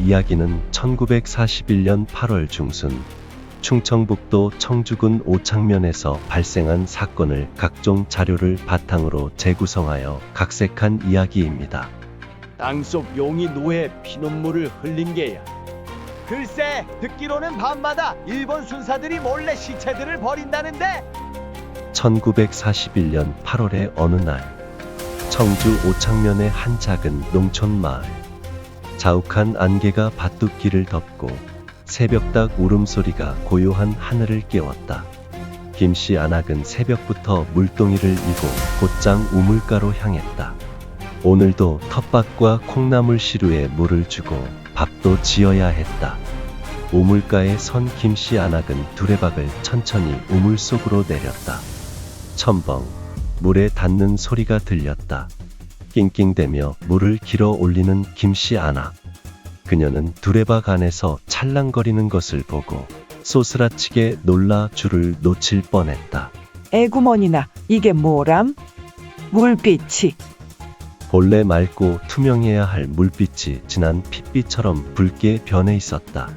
이야기는 1941년 8월 중순 충청북도 청주군 오창면에서 발생한 사건을 각종 자료를 바탕으로 재구성하여 각색한 이야기입니다. 땅속 용이 노예 피눈물을 흘린 게야. 글쎄, 듣기로는 밤마다 일본 순사들이 몰래 시체들을 버린다는데. 1941년 8월의 어느 날 청주 오창면의 한 작은 농촌 마을. 자욱한 안개가 밭둑길을 덮고 새벽닭 울음소리가 고요한 하늘을 깨웠다. 김씨 안학은 새벽부터 물동이를 이고 곧장 우물가로 향했다. 오늘도 텃밭과 콩나물 시루에 물을 주고 밥도 지어야 했다. 우물가에 선 김씨 안학은 두레박을 천천히 우물 속으로 내렸다. 첨벙 물에 닿는 소리가 들렸다. 낑낑대며 물을 길어 올리는 김씨 안학. 그녀는 두레박 안에서 찰랑거리는 것을 보고 소스라치게 놀라 줄을 놓칠 뻔했다. 에구머니나, 이게 뭐람? 물빛이. 본래 맑고 투명해야 할 물빛이 진한 핏빛처럼 붉게 변해 있었다.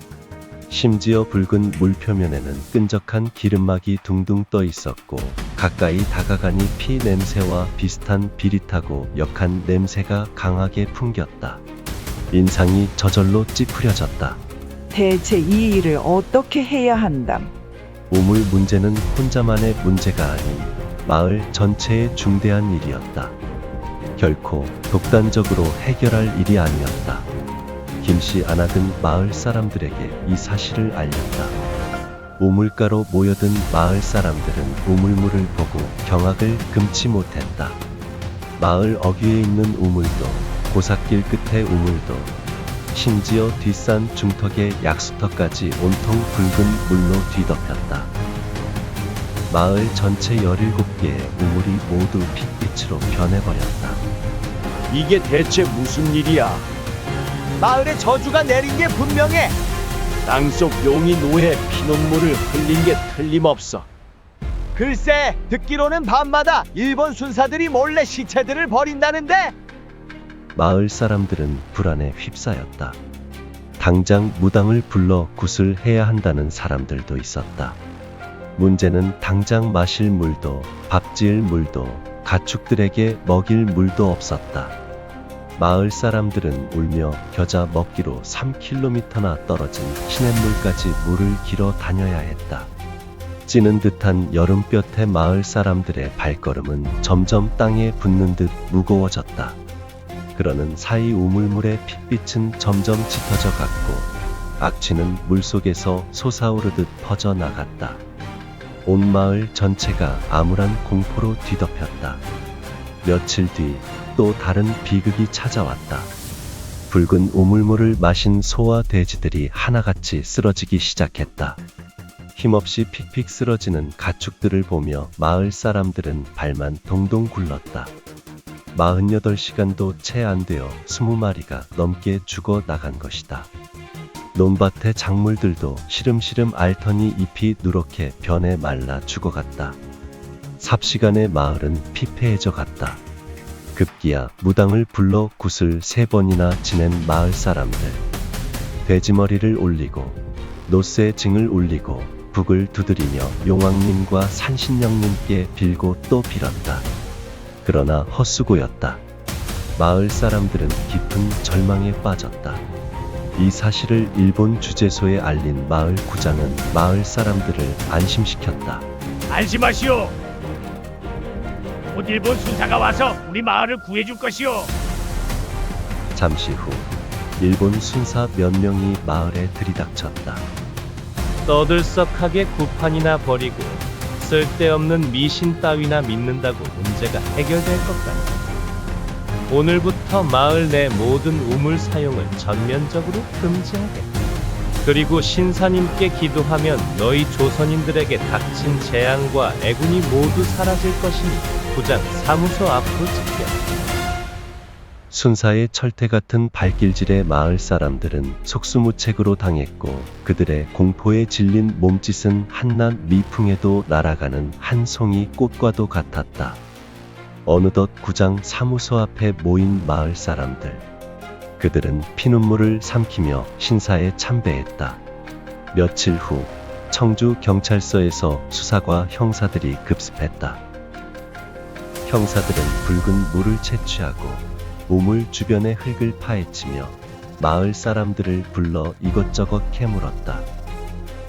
심지어 붉은 물 표면에는 끈적한 기름막이 둥둥 떠 있었고 가까이 다가가니 피 냄새와 비슷한 비릿하고 역한 냄새가 강하게 풍겼다. 인상이 저절로 찌푸려졌다. 대체 이 일을 어떻게 해야 한담? 우물 문제는 혼자만의 문제가 아닌 마을 전체의 중대한 일이었다. 결코 독단적으로 해결할 일이 아니었다. 김씨 안학은 마을 사람들에게 이 사실을 알렸다. 우물가로 모여든 마을 사람들은 우물물을 보고 경악을 금치 못했다. 마을 어귀에 있는 우물도, 고삿길 끝의 우물도, 심지어 뒷산 중턱의 약수터까지 온통 붉은 물로 뒤덮였다. 마을 전체 17개의 우물이 모두 핏빛으로 변해버렸다. 이게 대체 무슨 일이야? 마을에 저주가 내린 게 분명해. 땅속 용이 노예 피눈물을 흘린 게 틀림없어. 글쎄, 듣기로는 밤마다 일본 순사들이 몰래 시체들을 버린다는데. 마을 사람들은 불안에 휩싸였다. 당장 무당을 불러 굿을 해야 한다는 사람들도 있었다. 문제는 당장 마실 물도, 밥 지을 물도, 가축들에게 먹일 물도 없었다. 마을 사람들은 울며 겨자 먹기로 3km나 떨어진 시냇물까지 물을 길어 다녀야 했다. 찌는 듯한 여름볕에 마을 사람들의 발걸음은 점점 땅에 붙는 듯 무거워졌다. 그러는 사이 우물물의 핏빛은 점점 짙어져 갔고 악취는 물속에서 솟아오르듯 퍼져나갔다. 온 마을 전체가 암울한 공포로 뒤덮였다. 며칠 뒤 또 다른 비극이 찾아왔다. 붉은 우물물을 마신 소와 돼지들이 하나같이 쓰러지기 시작했다. 힘없이 픽픽 쓰러지는 가축들을 보며 마을 사람들은 발만 동동 굴렀다. 48시간도 채 안 되어 20마리가 넘게 죽어 나간 것이다. 논밭의 작물들도 시름시름 앓더니 잎이 누렇게 변해 말라 죽어갔다. 삽시간에 마을은 피폐해져 갔다. 급기야 무당을 불러 굿을 3번이나 지낸 마을 사람들. 돼지머리를 올리고 노새 징을 울리고 북을 두드리며 용왕님과 산신령님께 빌고 또 빌었다. 그러나 헛수고였다. 마을 사람들은 깊은 절망에 빠졌다. 이 사실을 일본 주재소에 알린 마을 구장은 마을 사람들을 안심시켰다. 안심하시오. 곧 일본 순사가 와서 우리 마을을 구해줄 것이오. 잠시 후 일본 순사 몇 명이 마을에 들이닥쳤다. 떠들썩하게 구판이나 버리고 쓸데없는 미신 따위나 믿는다고 문제가 해결될 것 같다. 오늘부터 마을 내 모든 우물 사용을 전면적으로 금지하겠다. 그리고 신사님께 기도하면 너희 조선인들에게 닥친 재앙과 애군이 모두 사라질 것이니 구장 사무소 앞으로 집결. 순사의 철퇴 같은 발길질에 마을 사람들은 속수무책으로 당했고 그들의 공포에 질린 몸짓은 한낱 미풍에도 날아가는 한 송이 꽃과도 같았다. 어느덧 구장 사무소 앞에 모인 마을 사람들. 그들은 피눈물을 삼키며 신사에 참배했다. 며칠 후 청주 경찰서에서 수사과 형사들이 급습했다. 형사들은 붉은 물을 채취하고 우물 주변의 흙을 파헤치며 마을 사람들을 불러 이것저것 캐물었다.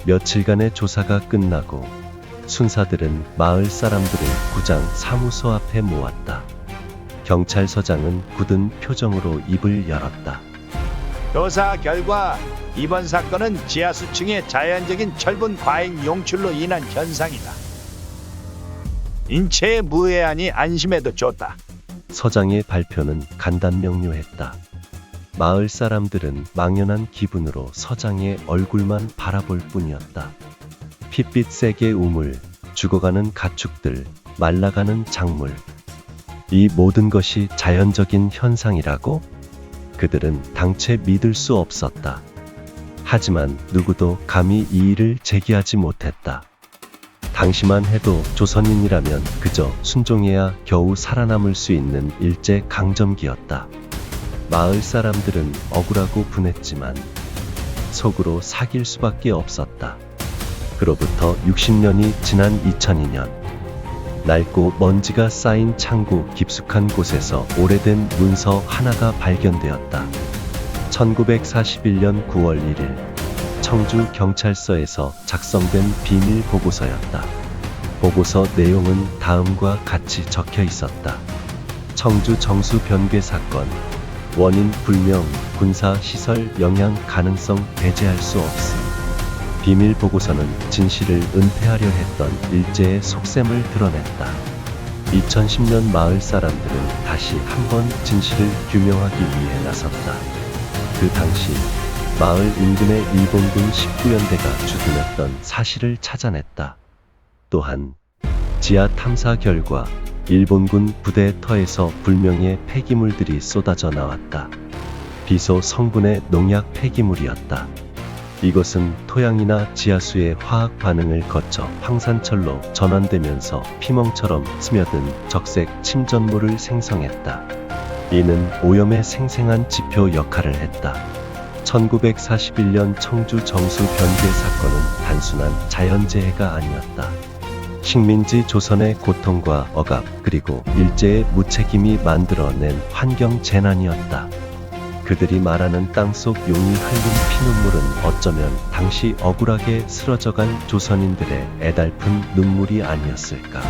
며칠간의 조사가 끝나고 순사들은 마을 사람들을 구장 사무소 앞에 모았다. 경찰서장은 굳은 표정으로 입을 열었다. 조사 결과 이번 사건은 지하수층의 자연적인 철분 과잉 용출로 인한 현상이다. 인체에 무해하니 안심해도 좋다. 서장의 발표는 간단명료했다. 마을 사람들은 망연한 기분으로 서장의 얼굴만 바라볼 뿐이었다. 핏빛 색의 우물, 죽어가는 가축들, 말라가는 작물. 이 모든 것이 자연적인 현상이라고? 그들은 당최 믿을 수 없었다. 하지만 누구도 감히 이 일을 제기하지 못했다. 당시만 해도 조선인이라면 그저 순종해야 겨우 살아남을 수 있는 일제 강점기였다. 마을 사람들은 억울하고 분했지만 속으로 사귈 수밖에 없었다. 그로부터 60년이 지난 2002년, 낡고 먼지가 쌓인 창고 깊숙한 곳에서 오래된 문서 하나가 발견되었다. 1941년 9월 1일 청주 경찰서에서 작성된 비밀 보고서였다. 보고서 내용은 다음과 같이 적혀 있었다. 청주 정수 변괴 사건, 원인 불명, 군사 시설 영향 가능성 배제할 수 없음. 비밀 보고서는 진실을 은폐하려 했던 일제의 속셈을 드러냈다. 2010년 마을 사람들은 다시 한번 진실을 규명하기 위해 나섰다. 그 당시 마을 인근의 일본군 19연대가 주둔했던 사실을 찾아냈다. 또한 지하 탐사 결과 일본군 부대 터에서 불명의 폐기물들이 쏟아져 나왔다. 비소 성분의 농약 폐기물이었다. 이것은 토양이나 지하수의 화학 반응을 거쳐 황산철로 전환되면서 피멍처럼 스며든 적색 침전물을 생성했다. 이는 오염의 생생한 지표 역할을 했다. 1941년 청주 정수 변괴 사건은 단순한 자연재해가 아니었다. 식민지 조선의 고통과 억압 그리고 일제의 무책임이 만들어낸 환경재난이었다. 그들이 말하는 땅속 용이 흘린 피눈물은 어쩌면 당시 억울하게 쓰러져간 조선인들의 애달픈 눈물이 아니었을까.